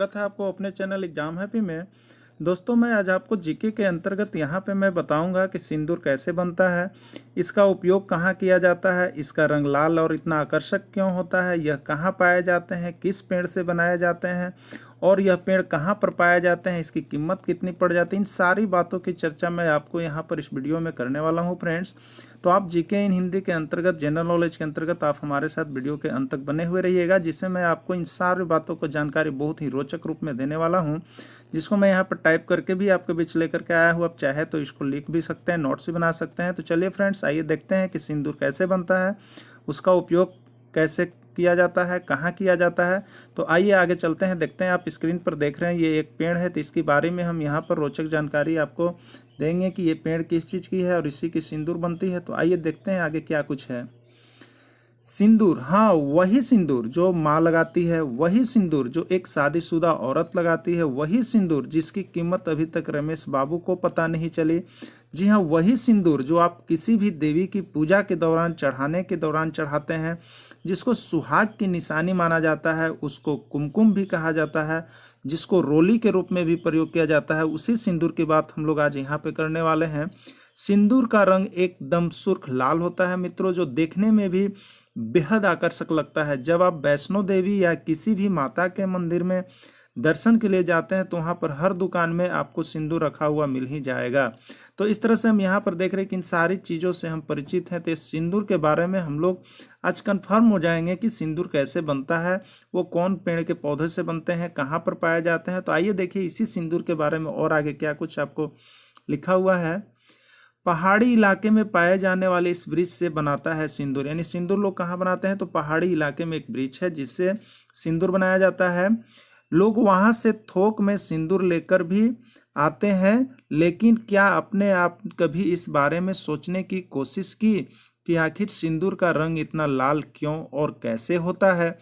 स्वागत है आपको अपने चैनल एग्जाम हैप्पी में। दोस्तों मैं आज आपको जीके के अंतर्गत यहाँ पे मैं बताऊंगा कि सिंदूर कैसे बनता है, इसका उपयोग कहाँ किया जाता है, इसका रंग लाल और इतना आकर्षक क्यों होता है, यह कहाँ पाए जाते हैं, किस पेड़ से बनाए जाते हैं और यह पेड़ कहाँ पर पाए जाते हैं, इसकी कीमत कितनी पड़ जाती है। इन सारी बातों की चर्चा मैं आपको यहाँ पर इस वीडियो में करने वाला हूँ फ्रेंड्स। तो आप जीके इन हिंदी के अंतर्गत जनरल नॉलेज के अंतर्गत आप हमारे साथ वीडियो के अंत तक बने हुए रहिएगा, जिससे मैं आपको इन सारी बातों को जानकारी बहुत ही रोचक रूप में देने वाला हूँ, जिसको मैं यहाँ पर टाइप करके भी आपके बीच लेकर के आया हूँ। आप चाहे तो इसको लिख भी सकते हैं, नोट्स भी बना सकते हैं। तो चलिए फ्रेंड्स, आइए देखते हैं कि सिंदूर कैसे बनता है, उसका उपयोग कैसे किया जाता है, कहाँ किया जाता है। तो आइए आगे चलते हैं, देखते हैं। आप स्क्रीन पर देख रहे हैं ये एक पेड़ है, तो इसके बारे में हम यहाँ पर रोचक जानकारी आपको देंगे कि ये पेड़ किस चीज़ की है और इसी की सिंदूर बनती है। तो आइए देखते हैं आगे क्या कुछ है। सिंदूर, हाँ वही सिंदूर जो माँ लगाती है, वही सिंदूर जो एक शादीशुदा औरत लगाती है, वही सिंदूर जिसकी कीमत अभी तक रमेश बाबू को पता नहीं चली। जी हाँ, वही सिंदूर जो आप किसी भी देवी की पूजा के दौरान चढ़ाने के दौरान चढ़ाते हैं, जिसको सुहाग की निशानी माना जाता है, उसको कुमकुम भी कहा जाता है, जिसको रोली के रूप में भी प्रयोग किया जाता है। उसी सिंदूर की बात हम लोग आज यहाँ पे करने वाले हैं। सिंदूर का रंग एकदम सुर्ख लाल होता है मित्रों, जो देखने में भी बेहद आकर्षक लगता है। जब आप वैष्णो देवी या किसी भी माता के मंदिर में दर्शन के लिए जाते हैं तो वहाँ पर हर दुकान में आपको सिंदूर रखा हुआ मिल ही जाएगा। तो इस तरह से हम यहाँ पर देख रहे हैं कि इन सारी चीज़ों से हम परिचित हैं। तो इस सिंदूर के बारे में हम लोग आज कंफर्म हो जाएंगे कि सिंदूर कैसे बनता है, वो कौन पेड़ के पौधे से बनते हैं, कहाँ पर पाए जाते हैं। तो आइए देखिए इसी सिंदूर के बारे में और आगे क्या कुछ आपको लिखा हुआ है। पहाड़ी इलाके में पाए जाने वाले इस वृक्ष से बनाता है सिंदूर। यानी सिंदूर लोग कहाँ बनाते हैं, तो पहाड़ी इलाके में एक वृक्ष है जिससे सिंदूर बनाया जाता है। लोग वहां से थोक में सिंदूर लेकर भी आते हैं, लेकिन क्या अपने आप कभी इस बारे में सोचने की कोशिश की कि आखिर सिंदूर का रंग इतना लाल क्यों और कैसे होता है,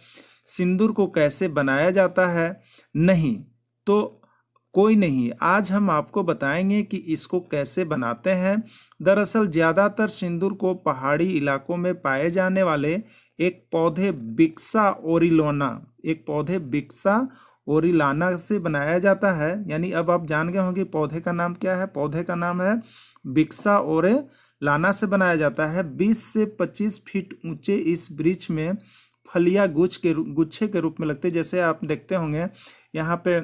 सिंदूर को कैसे बनाया जाता है? नहीं तो कोई नहीं, आज हम आपको बताएंगे कि इसको कैसे बनाते हैं। दरअसल ज़्यादातर सिंदूर को पहाड़ी इलाकों में पाए जाने वाले एक पौधे बिक्सा ओरिलोना, एक पौधे बिक्सा ओरिलाना से बनाया जाता है। यानी अब आप जान गए होंगे पौधे का नाम क्या है। पौधे का नाम है बिक्सा ओरिलाना से बनाया जाता है। 20 से 25 फीट ऊंचे इस वृक्ष में फलियां गुच्छे के रूप में लगते हैं। जैसे आप देखते होंगे यहाँ पे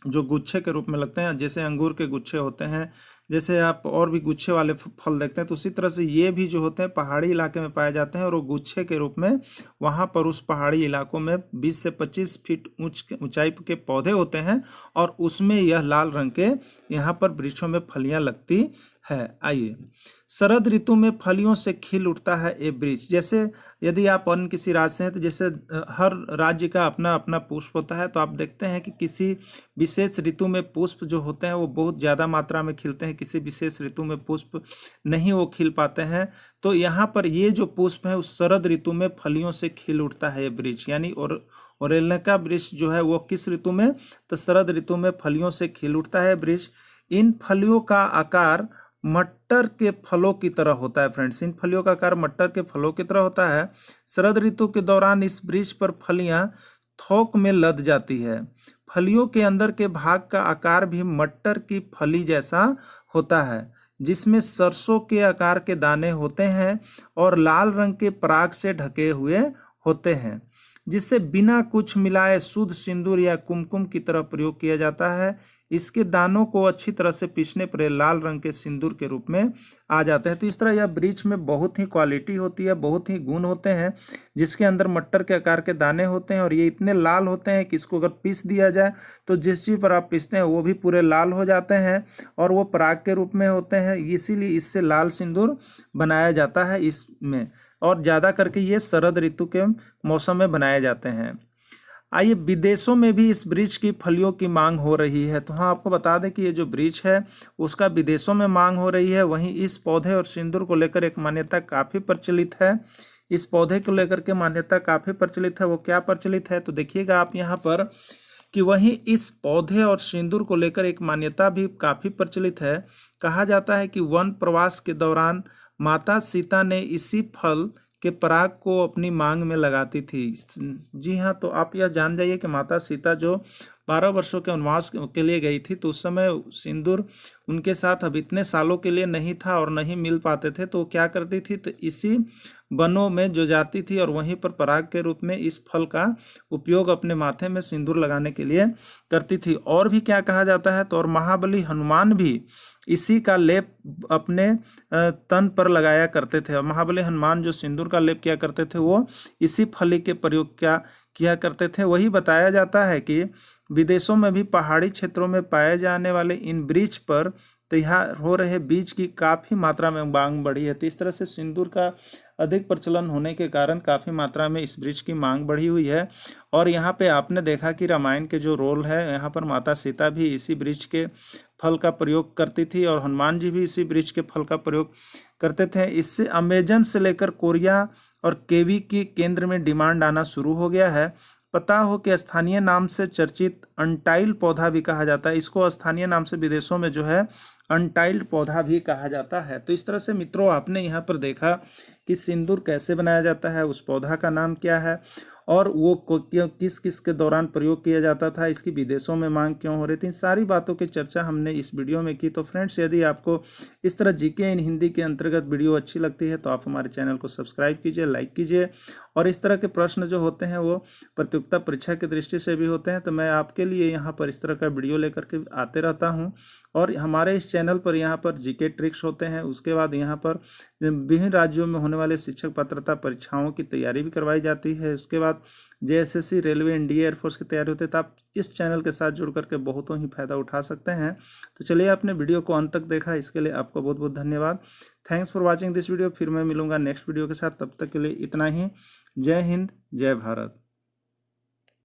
जो गुच्छे के रूप में लगते हैं, जैसे अंगूर के गुच्छे होते हैं, जैसे आप और भी गुच्छे वाले फल देखते हैं, तो उसी तरह से ये भी जो होते हैं पहाड़ी इलाके में पाए जाते हैं और वो गुच्छे के रूप में वहाँ पर उस पहाड़ी इलाकों में 20 से 25 फीट ऊंचाई के पौधे होते हैं और उसमें यह लाल रंग के यहाँ पर वृक्षों में फलियाँ लगती है। आइए, शरद ऋतु में फलियों से खिल उठता है ये वृक्ष। जैसे यदि आप अन्य किसी राज्य से हैं तो जैसे हर राज्य का अपना अपना पुष्प होता है, तो आप देखते हैं कि किसी विशेष ऋतु में पुष्प जो होते हैं वो बहुत ज़्यादा मात्रा में खिलते हैं, किसी विशेष ऋतु में पुष्प नहीं वो खिल पाते हैं। तो यहाँ पर ये जो पुष्प है उस शरद ऋतु में फलियों से खिल उठता है ये वृक्ष। यानी ओरेलना का वृक्ष जो है वो किस ऋतु में, तो शरद ऋतु में फलियों से खिल उठता है वृक्ष। इन फलियों का आकार मटर के फलों की तरह होता है फ्रेंड्स। इन फलियों का आकार मटर के फलों की तरह होता है। शरद ऋतु के दौरान इस वृक्ष पर फलियां थोक में लद जाती है। फलियों के अंदर के भाग का आकार भी मटर की फली जैसा होता है, जिसमें सरसों के आकार के दाने होते हैं और लाल रंग के पराग से ढके हुए होते हैं, जिससे बिना कुछ मिलाए शुद्ध सिंदूर या कुमकुम की तरह प्रयोग किया जाता है। इसके दानों को अच्छी तरह से पीसने पर लाल रंग के सिंदूर के रूप में आ जाते हैं। तो इस तरह यह वृक्ष में बहुत ही क्वालिटी होती है, बहुत ही गुण होते हैं, जिसके अंदर मटर के आकार के दाने होते हैं और ये इतने लाल होते हैं कि इसको अगर पीस दिया जाए तो जिस चीज़ पर आप पीसते हैं वो भी पूरे लाल हो जाते हैं और वो पराग के रूप में होते हैं। इसीलिए इससे लाल सिंदूर बनाया जाता है इसमें, और ज़्यादा करके ये शरद ऋतु के मौसम में बनाए जाते हैं। आइए, विदेशों में भी इस वृक्ष की फलियों की मांग हो रही है। तो हाँ, आपको बता दें कि ये जो वृक्ष है उसका विदेशों में मांग हो रही है। वहीं इस पौधे और सिंदूर को लेकर एक मान्यता काफ़ी प्रचलित है। इस पौधे को लेकर के मान्यता काफ़ी प्रचलित है। वो क्या प्रचलित है, तो देखिएगा आप यहाँ पर कि वहीं इस पौधे और सिंदूर को लेकर एक मान्यता भी काफ़ी प्रचलित है। कहा जाता है कि वन प्रवास के दौरान माता सीता ने इसी फल के पराग को अपनी मांग में लगाती थी। जी हाँ, तो आप यह जान जाइए कि माता सीता जो 12 वर्षों के वनवास के लिए गई थी, तो उस समय सिंदूर उनके साथ अब इतने सालों के लिए नहीं था और नहीं मिल पाते थे, तो क्या करती थी, तो इसी वनों में जो जाती थी और वहीं पर पराग के रूप में इस फल का उपयोग अपने माथे में सिंदूर लगाने के लिए करती थी। और भी क्या कहा जाता है, तो और महाबली हनुमान भी इसी का लेप अपने तन पर लगाया करते थे। और महाबली हनुमान जो सिंदूर का लेप किया करते थे, वो इसी फली के प्रयोग किया करते थे। वही बताया जाता है कि विदेशों में भी पहाड़ी क्षेत्रों में पाए जाने वाले इन वृक्ष पर तैयार हो रहे बीज की काफ़ी मात्रा में मांग बढ़ी है। तो इस तरह से सिंदूर का अधिक प्रचलन होने के कारण काफ़ी मात्रा में इस वृक्ष की मांग बढ़ी हुई है। और यहाँ पे आपने देखा कि रामायण के जो रोल है, यहाँ पर माता सीता भी इसी वृक्ष के फल का प्रयोग करती थी और हनुमान जी भी इसी वृक्ष के फल का प्रयोग करते थे। इससे अमेजन से लेकर कोरिया और केवी के केंद्र में डिमांड आना शुरू हो गया है। पता हो कि स्थानीय नाम से चर्चित अनटाइल पौधा भी कहा जाता है। इसको स्थानीय नाम से विदेशों में जो है अनटाइल्ड पौधा भी कहा जाता है। तो इस तरह से मित्रों, आपने यहाँ पर देखा कि सिंदूर कैसे बनाया जाता है, उस पौधा का नाम क्या है और वो किस किस के दौरान प्रयोग किया जाता था, इसकी विदेशों में मांग क्यों हो रही थी, इन सारी बातों की चर्चा हमने इस वीडियो में की। तो फ्रेंड्स, यदि आपको इस तरह जीके इन हिंदी के अंतर्गत वीडियो अच्छी लगती है तो आप हमारे चैनल को सब्सक्राइब कीजिए, लाइक कीजिए। और इस तरह के प्रश्न जो होते हैं वो प्रतियोगिता परीक्षा की दृष्टि से भी होते हैं, तो मैं आपके लिए यहाँ पर इस तरह का वीडियो लेकर के आते रहता हूँ। और हमारे इस चैनल पर यहाँ पर जीके ट्रिक्स होते हैं। उसके बाद यहाँ पर विभिन्न राज्यों में होने वाले शिक्षक पात्रता परीक्षाओं की तैयारी भी करवाई जाती है। उसके बाद जेएसएससी, रेलवे, एनडीए, एयरफोर्स की तैयारी होती है। तो आप इस चैनल के साथ जुड़ करके बहुतों ही फायदा उठा सकते हैं। तो चलिए, आपने वीडियो को अंत तक देखा, इसके लिए आपको बहुत बहुत धन्यवाद। Thanks for watching this video. फिर मैं मिलूंगा नेक्स्ट वीडियो के साथ, तब तक के लिए इतना ही। जय हिंद, जय भारत।